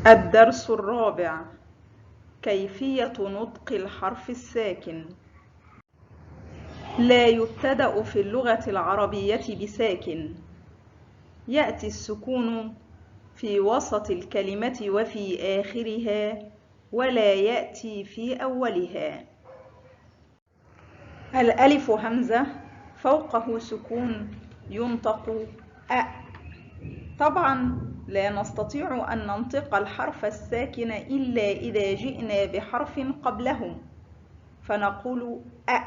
الدرس الرابع: كيفية نطق الحرف الساكن. لا يبتدأ في اللغة العربية بساكن، يأتي السكون في وسط الكلمة وفي آخرها، ولا يأتي في أولها. الألف همزة فوقه سكون ينطق أ. طبعا لا نستطيع أن ننطق الحرف الساكن إلا إذا جئنا بحرف قبله، فنقول أ.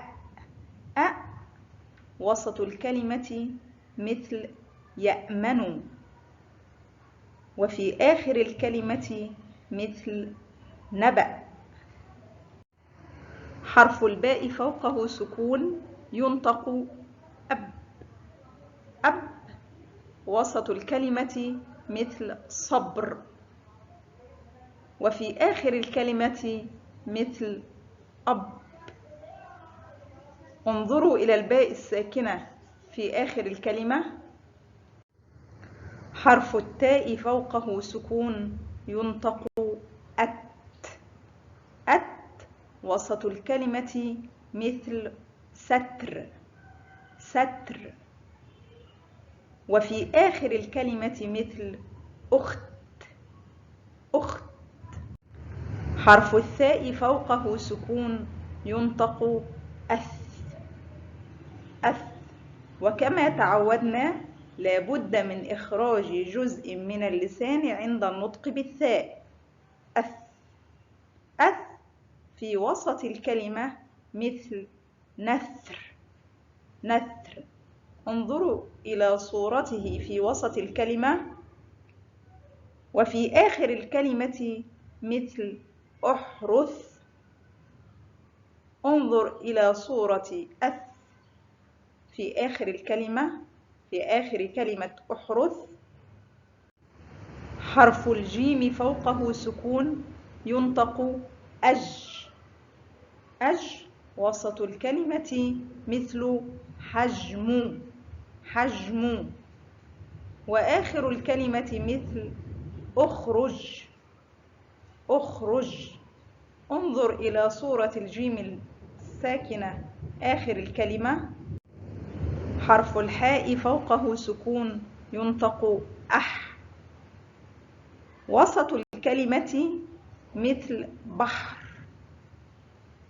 أ. وسط الكلمة مثل يأمن، وفي آخر الكلمة مثل نبأ. حرف الباء فوقه سكون ينطق أب. أب. وسط الكلمة مثل صبر، وفي آخر الكلمة مثل أب. انظروا إلى الباء الساكنة في آخر الكلمة. حرف التاء فوقه سكون ينطق أت. أت. وسط الكلمة مثل ستر. ستر. وفي آخر الكلمة مثل أخت. أخت. حرف الثاء فوقه سكون ينطق أث. أث. وكما تعودنا لابد من إخراج جزء من اللسان عند النطق بالثاء. أث. أث. في وسط الكلمة مثل نثر. نثر. انظروا إلى صورته في وسط الكلمة، وفي آخر الكلمة مثل أحرث. انظر إلى صورة أث في آخر الكلمة، في آخر كلمة أحرث. حرف الجيم فوقه سكون ينطق أج. أج. وسط الكلمة مثل حجم. حجم. وآخر الكلمة مثل أخرج. أخرج. انظر إلى صورة الجيم الساكنة آخر الكلمة. حرف الحاء فوقه سكون ينطق أح. وسط الكلمة مثل بحر.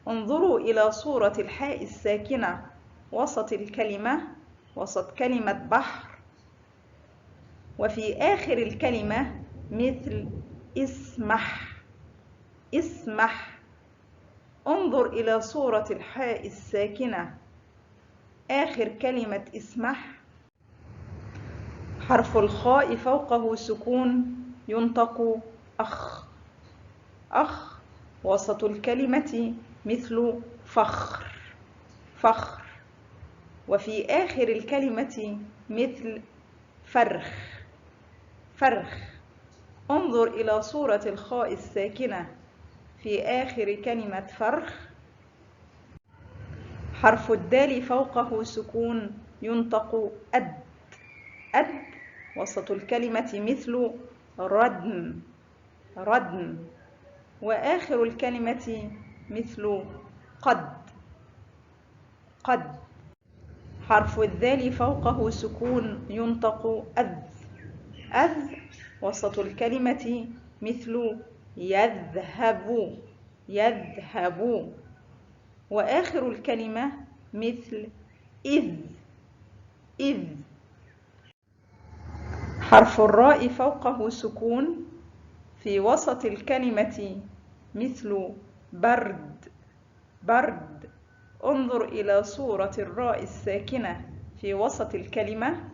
انظروا إلى صورة الحاء الساكنة وسط الكلمة، وسط كلمة بحر، وفي آخر الكلمة مثل اسمح. اسمح. انظر إلى صورة الحاء الساكنة آخر كلمة اسمح. حرف الخاء فوقه سكون ينطق أخ. أخ. وسط الكلمة مثل فخر. فخر. وفي آخر الكلمة مثل فرخ. فرخ. انظر إلى صورة الخاء الساكنة في آخر كلمة فرخ. حرف الدال فوقه سكون ينطق أد. أد. وسط الكلمة مثل ردم. ردم. وآخر الكلمة مثل قد. قد. حرف الذال فوقه سكون ينطق أذ. أذ. وسط الكلمة مثل يذهب. يذهب. وآخر الكلمة مثل إذ. إذ. حرف الراء فوقه سكون في وسط الكلمة مثل برد. برد. انظر إلى صورة الراء الساكنة في وسط الكلمة،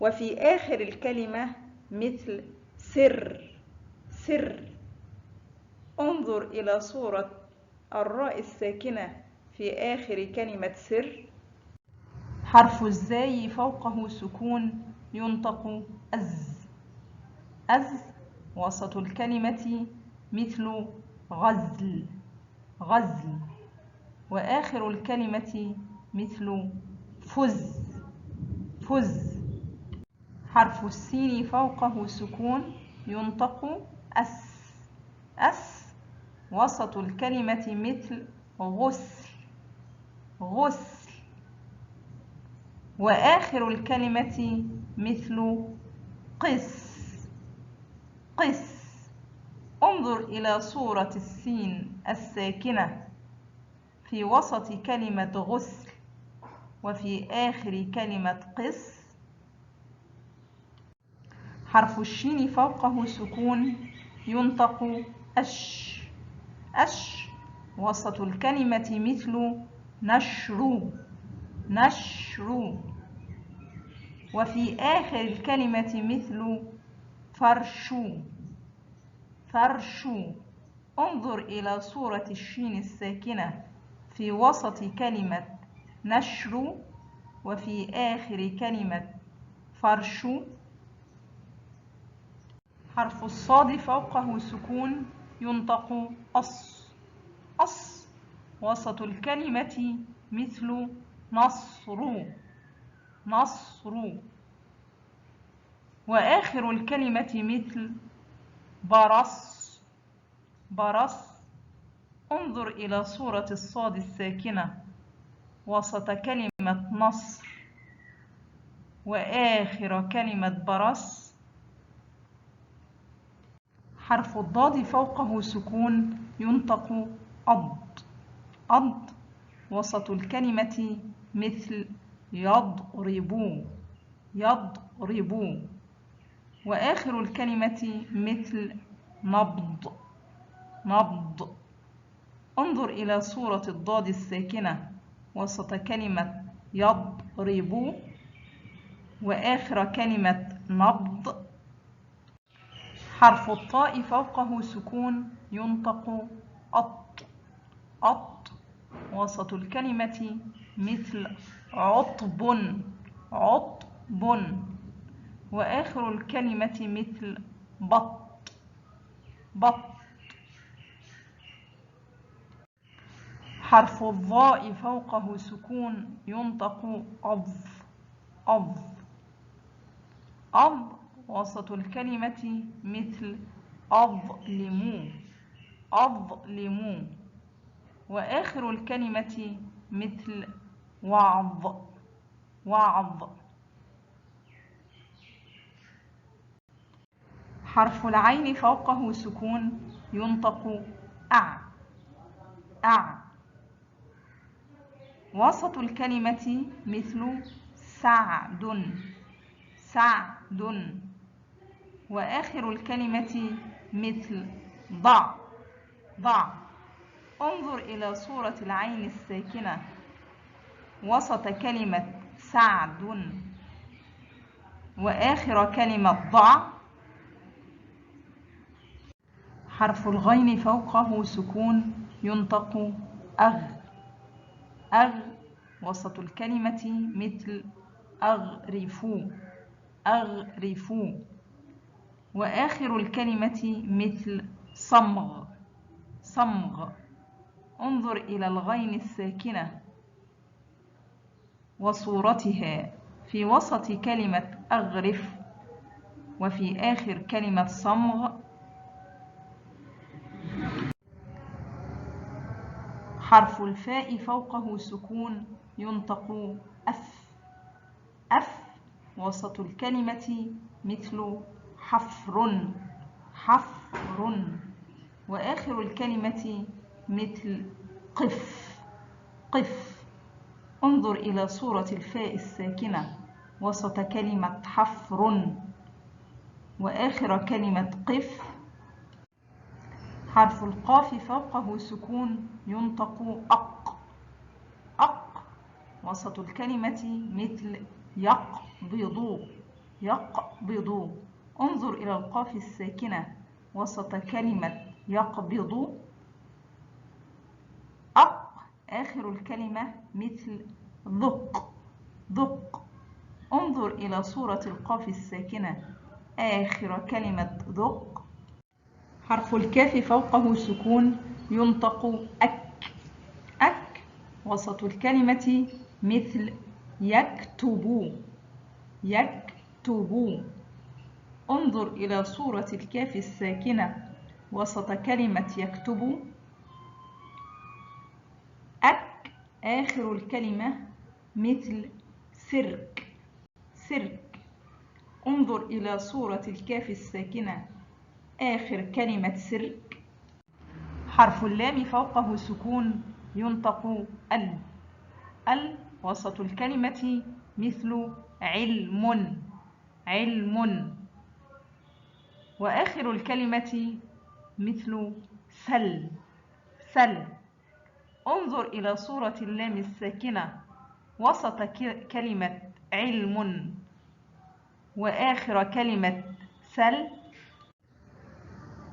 وفي آخر الكلمة مثل سر. سر. انظر إلى صورة الراء الساكنة في آخر كلمة سر. حرف الزاي فوقه سكون ينطق أز. أز. وسط الكلمة مثل غزل. غزل. وآخر الكلمة مثل فز. فز. حرف السين فوقه سكون ينطق أس. أس. وسط الكلمة مثل غسل. غسل. وآخر الكلمة مثل قس. قس. انظر إلى صورة السين الساكنة في وسط كلمة غسل وفي آخر كلمة قس. حرف الشين فوقه سكون ينطق أش. أش. وسط الكلمة مثل نشر. نشر. وفي آخر الكلمة مثل فرش. فرش. انظر إلى صورة الشين الساكنة في وسط كلمة نشر وفي آخر كلمة فرش. حرف الصاد فوقه سكون ينطق أص. أص. وسط الكلمة مثل نصر. نصر. وآخر الكلمة مثل برص. برص. انظر إلى صورة الصاد الساكنة وسط كلمة نصر وآخر كلمة برص. حرف الضاد فوقه سكون ينطق أض. أض. وسط الكلمة مثل يضرب. يضرب. وآخر الكلمة مثل نبض. نبض. انظر إلى صورة الضاد الساكنة وسط كلمة يضرب وآخر كلمة نبض. حرف الطاء فوقه سكون ينطق أط. أط. وسط الكلمة مثل عطب. عطب. وآخر الكلمة مثل بط. بط. حرف الظاء فوقه سكون ينطق أظ. أظ. أظ. وسط الكلمة مثل أظلم. أظلم. وآخر الكلمة مثل وعظ. وعظ. حرف العين فوقه سكون ينطق أع. أع. وسط الكلمة مثل سعد. سعد. وآخر الكلمة مثل ضع. ضع. انظر إلى صورة العين الساكنة وسط كلمة سعد وآخر كلمة ضع. حرف الغين فوقه سكون ينطق أغ. أغ. وسط الكلمة مثل أغرف. أغرف. وآخر الكلمة مثل صمغ. صمغ. انظر إلى الغين الساكنة وصورتها في وسط كلمة أغرف وفي آخر كلمة صمغ. حرف الفاء فوقه سكون ينطق أف. أف. وسط الكلمة مثل حفر. حفر. وآخر الكلمة مثل قف. قف. انظر إلى صورة الفاء الساكنة وسط كلمة حفر وآخر كلمة قف. حرف القاف فوقه سكون ينطق أق. أق. وسط الكلمة مثل يقبض. يقبض. انظر إلى القاف الساكنة وسط كلمة يقبض. أق. آخر الكلمة مثل ذق. ذق. انظر إلى صورة القاف الساكنة آخر كلمة ذق. حرف الكاف فوقه سكون ينطق أك. أك. وسط الكلمة مثل يكتب. يكتب. انظر إلى صورة الكاف الساكنة وسط كلمة يكتب. أك آخر الكلمة مثل سرك سرك. انظر إلى صورة الكاف الساكنة آخر كلمة سرك. حرف اللام فوقه سكون ينطق ال. ال وسط الكلمة مثل علم علم. وآخر الكلمة مثل سل سل. انظر إلى صورة اللام الساكنة وسط كلمة علم وآخر كلمة سل.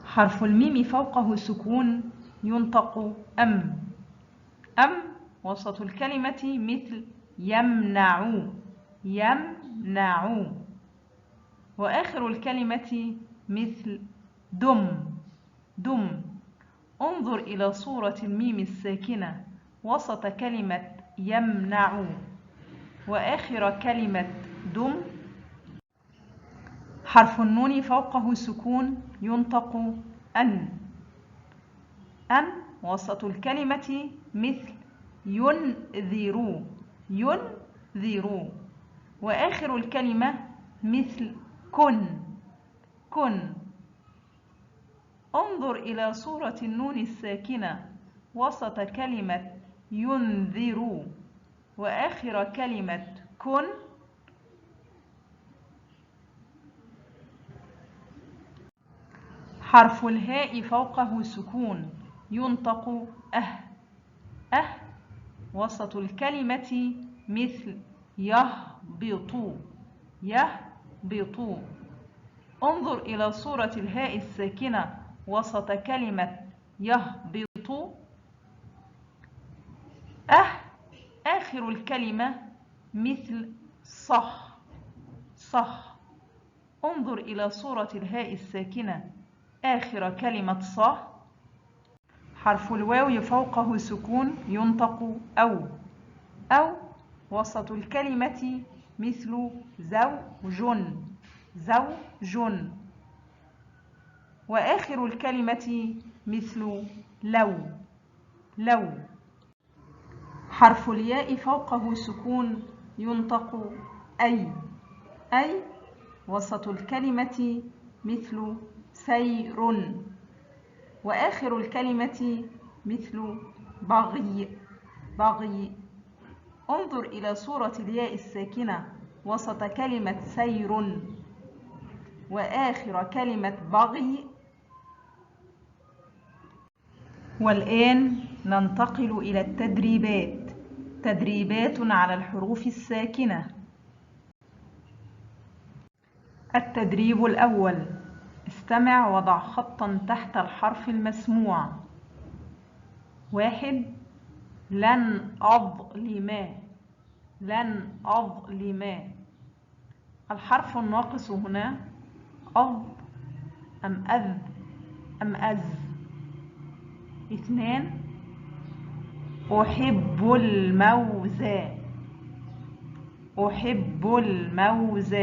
حرف الميم فوقه سكون ينطق أم. أم وسط الكلمة مثل يمنع يمنع. وآخر الكلمة مثل دم دم. انظر إلى صورة الميم الساكنة وسط كلمة يمنع وآخر كلمة دم. حرف النون فوقه سكون ينطق أن. أن وسط الكلمة مثل ينذر ينذر. وآخر الكلمة مثل كن كن. انظر إلى صورة النون الساكنة وسط كلمة ينذر وآخر كلمة كن. حرف الهاء فوقه سكون ينطق أه. أه وسط الكلمة مثل يهبط يهبط. انظر إلى صورة الهاء الساكنة وسط كلمة يهبط. أه آخر الكلمة مثل صح صح. انظر إلى صورة الهاء الساكنة آخر كلمة صح. حرف الواو فوقه سكون ينطق أو. أو وسط الكلمة مثل زوج زوج. وآخر الكلمة مثل لو لو. حرف الياء فوقه سكون ينطق أي. أي وسط الكلمة مثل سير وآخر الكلمة مثل بغي بغي. انظر إلى صورة الياء الساكنة وسط كلمة سير وآخر كلمة بغي. والآن ننتقل إلى التدريبات. تدريبات على الحروف الساكنة. التدريب الأول: استمع وضع خطا تحت الحرف المسموع. 1. لن أظلم لن أظلم. الحرف الناقص هنا أظ أم أذ أم أز. 2. أحب الموز أحب الموز.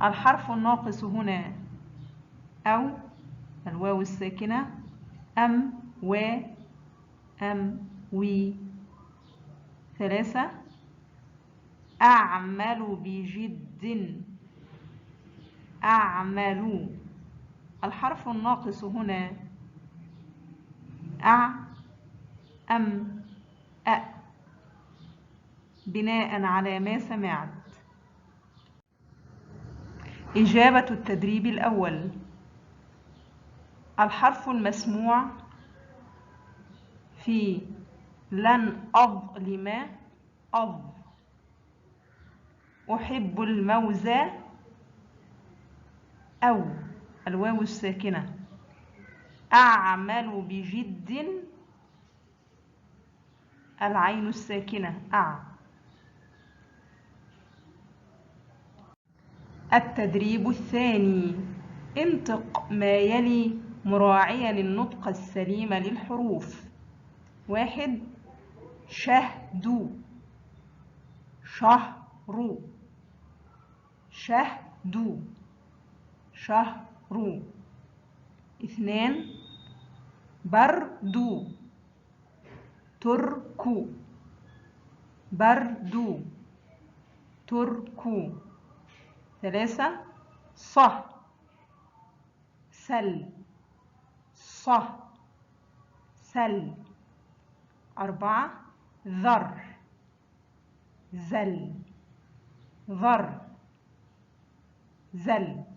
الحرف الناقص هنا أو الواو الساكنة أم و أم وي. 3. أعمل بجد أعمل. الحرف الناقص هنا أع أم أ بناء على ما سمعت. إجابة التدريب الأول: الحرف المسموع في لن أظلم أظ. أحب الموز أو الواو الساكنة. أعمل بجد العين الساكنة أع. التدريب الثاني: انطق ما يلي مراعيا النطق السليم للحروف. 1. شهد شهر شهد. شهر. 2 برد ترك برد ترك. 3 سل سل. 4 ذر زل